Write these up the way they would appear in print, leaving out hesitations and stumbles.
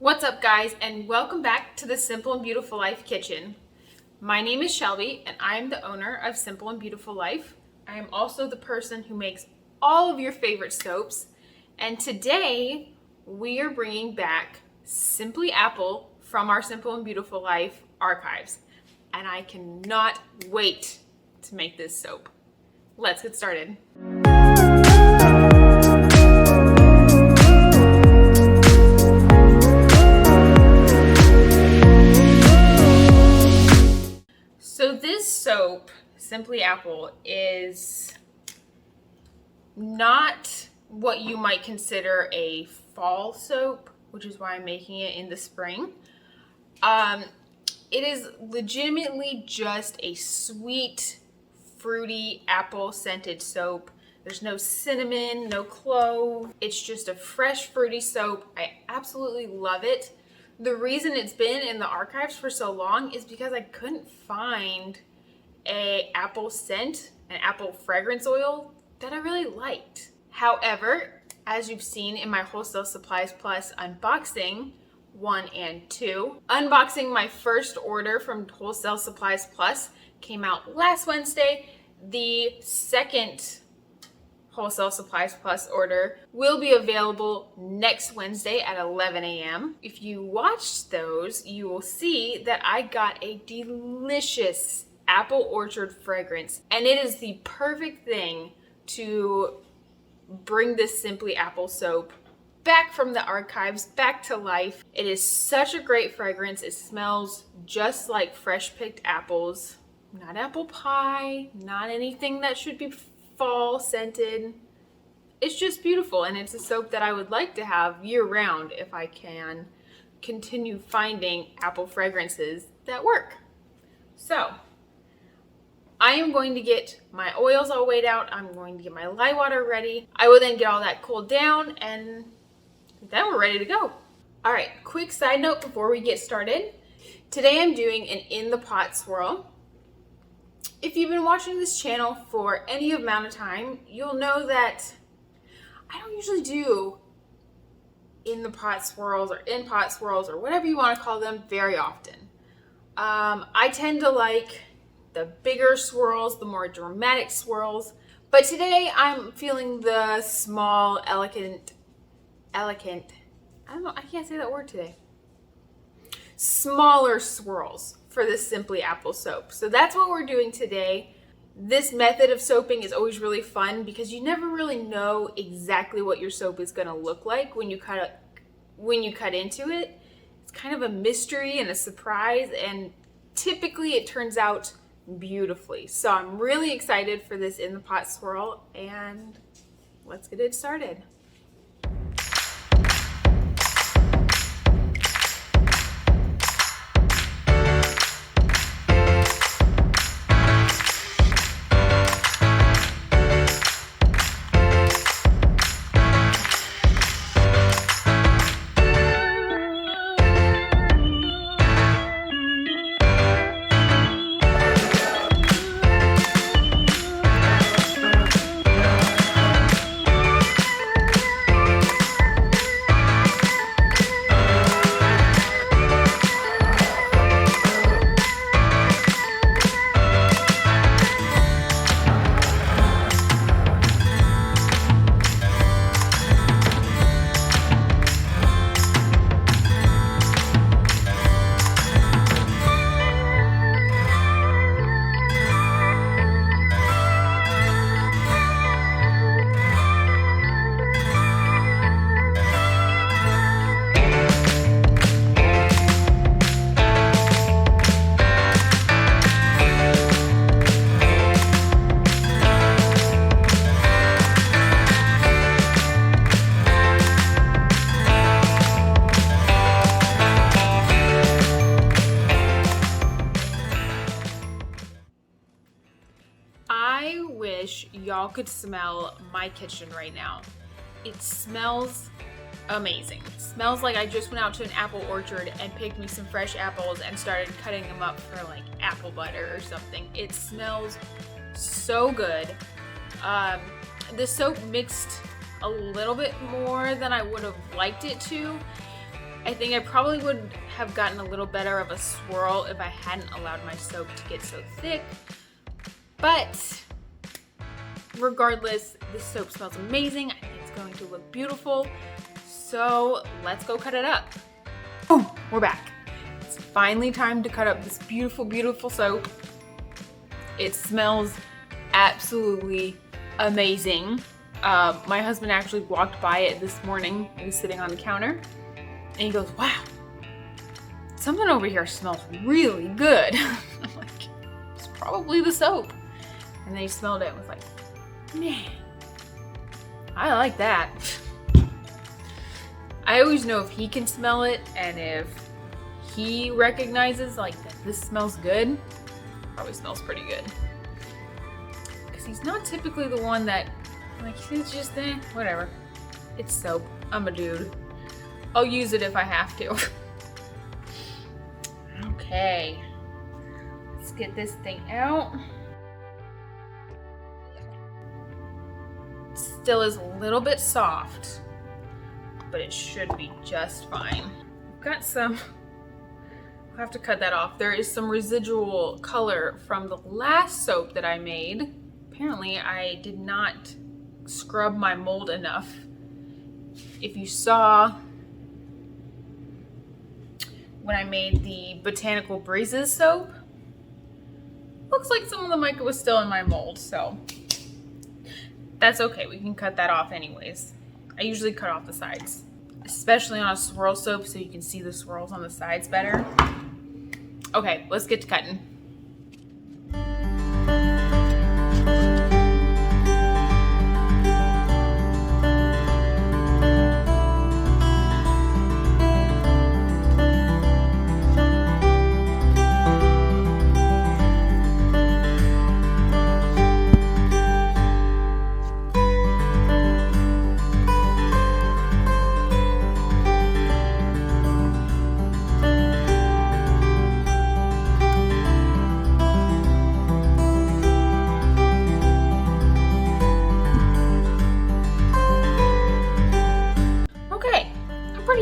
What's up, guys, and welcome back to the Simple and Beautiful Life kitchen. My name is Shelby and I am the owner of Simple and Beautiful Life. I am also the person who makes all of your favorite soaps, and today we are bringing back Simply Apple from our Simple and Beautiful Life archives, and I cannot wait to make this soap. Let's get started. So this soap, Simply Apple, is not what you might consider a fall soap, which is why I'm making it in the spring. It is legitimately just a sweet, fruity, apple-scented soap. There's no cinnamon, no clove. It's just a fresh, fruity soap. I absolutely love it. The reason it's been in the archives for so long is because I couldn't find an apple scent, an apple fragrance oil that I really liked. However, as you've seen in my Wholesale Supplies Plus unboxing 1 and 2, unboxing my first order from Wholesale Supplies Plus came out last Wednesday. The second Wholesale Supplies Plus order will be available next Wednesday at 11 a.m. If you watched those, you will see that I got a delicious apple orchard fragrance, and it is the perfect thing to bring this Simply Apple soap back from the archives, back to life. It is such a great fragrance. It smells just like fresh picked apples, not apple pie, not anything that should be fall scented. It's just beautiful, and it's a soap that I would like to have year round if I can continue finding apple fragrances that work. So I am going to get my oils all weighed out. I'm going to get my lye water ready. I will then get all that cooled down, and then we're ready to go. All right, quick side note before we get started. Today I'm doing an in the pot swirl. If you've been watching this channel for any amount of time, you'll know that I don't usually do in the pot swirls or in pot swirls or whatever you want to call them very often. I tend to like the bigger swirls, the more dramatic swirls, but today I'm feeling the small, elegant, I don't know, I can't say that word today. Smaller swirls for this Simply Apple soap. So that's what we're doing today. This method of soaping is always really fun because you never really know exactly what your soap is going to look like when you cut into it. It's kind of a mystery and a surprise, and typically it turns out beautifully. So I'm really excited for this in the pot swirl, and let's get it started. I wish y'all could smell my kitchen right now. It smells amazing. It smells like I just went out to an apple orchard and picked me some fresh apples and started cutting them up for like apple butter or something. It smells so good. The soap mixed a little bit more than I would have liked it to. I think I probably would have gotten a little better of a swirl if I hadn't allowed my soap to get so thick. But regardless, this soap smells amazing. I think it's going to look beautiful. So let's go cut it up. Boom, we're back. It's finally time to cut up this beautiful, beautiful soap. It smells absolutely amazing. My husband actually walked by it this morning. He was sitting on the counter and he goes, wow, something over here smells really good. I'm like, it's probably the soap. And then he smelled it and was like, man, I like that. I always know if he can smell it and if he recognizes like that this smells good, probably smells pretty good. Because he's not typically the one that, like, he's just, whatever. It's soap. I'm a dude. I'll use it if I have to. Okay. Let's get this thing out. It still is a little bit soft, but it should be just fine. I've got some, I'll have to cut that off. There is some residual color from the last soap that I made. Apparently I did not scrub my mold enough. If you saw when I made the Botanical Breezes soap, looks like some of the mica was still in my mold, so that's okay. We can cut that off anyways. I usually cut off the sides, especially on a swirl soap so you can see the swirls on the sides better. Okay, let's get to cutting.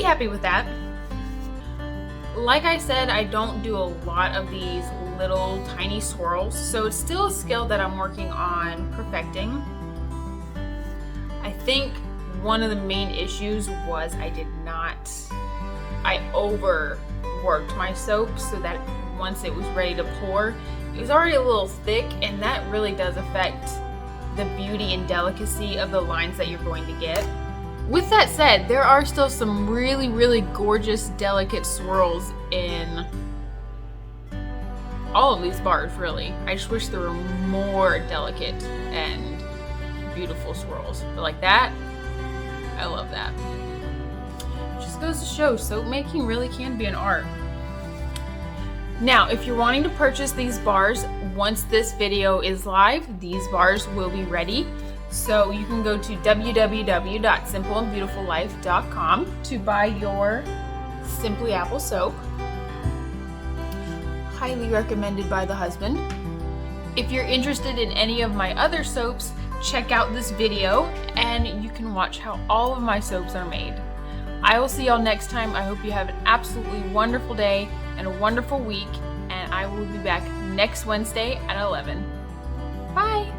Happy with that. Like I said, I don't do a lot of these little tiny swirls, so it's still a skill that I'm working on perfecting. I think one of the main issues was I overworked my soap so that once it was ready to pour, it was already a little thick, and that really does affect the beauty and delicacy of the lines that you're going to get. With that said, there are still some really, really gorgeous, delicate swirls in all of these bars, really. I just wish there were more delicate and beautiful swirls. But like that, I love that. It just goes to show, soap making really can be an art. Now, if you're wanting to purchase these bars, once this video is live, these bars will be ready. So you can go to www.simpleandbeautifullife.com to buy your Simply Apple soap. Highly recommended by the husband. If you're interested in any of my other soaps, check out this video and you can watch how all of my soaps are made. I will see y'all next time. I hope you have an absolutely wonderful day and a wonderful week, and I will be back next Wednesday at 11. Bye!